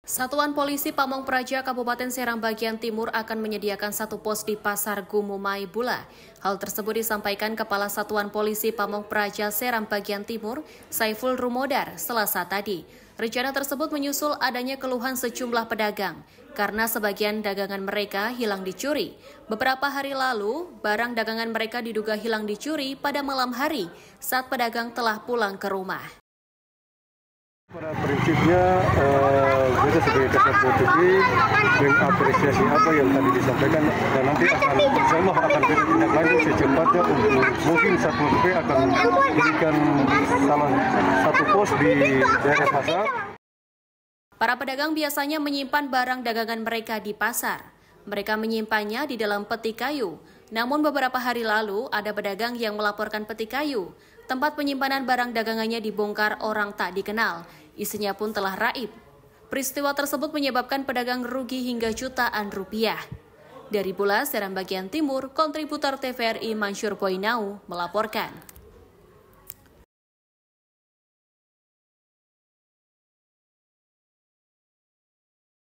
Satuan Polisi Pamong Praja Kabupaten Serang bagian Timur akan menyediakan satu pos di Pasar Gumumai Bula. Hal tersebut disampaikan Kepala Satuan Polisi Pamong Praja Serang bagian Timur, Saiful Rumodar, Selasa tadi. Rencana tersebut menyusul adanya keluhan sejumlah pedagang, karena sebagian dagangan mereka hilang dicuri. Beberapa hari lalu, barang dagangan mereka diduga hilang dicuri pada malam hari saat pedagang telah pulang ke rumah. Pada prinsipnya, kita sebagai Kasat Polisi mengapresiasi apa yang tadi disampaikan dan nanti insyaallah akan kita tindak lanjut secepatnya untuk mungkin Satpol PP akan berikan salah satu pos di daerah pasar. Para pedagang biasanya menyimpan barang dagangan mereka di pasar. Mereka menyimpannya di dalam peti kayu. Namun beberapa hari lalu ada pedagang yang melaporkan peti kayu. Tempat penyimpanan barang dagangannya dibongkar orang tak dikenal. Isinya pun telah raib. Peristiwa tersebut menyebabkan pedagang rugi hingga jutaan rupiah. Dari Bula, Serang bagian Timur, kontributor TVRI Mansyur Poinau melaporkan.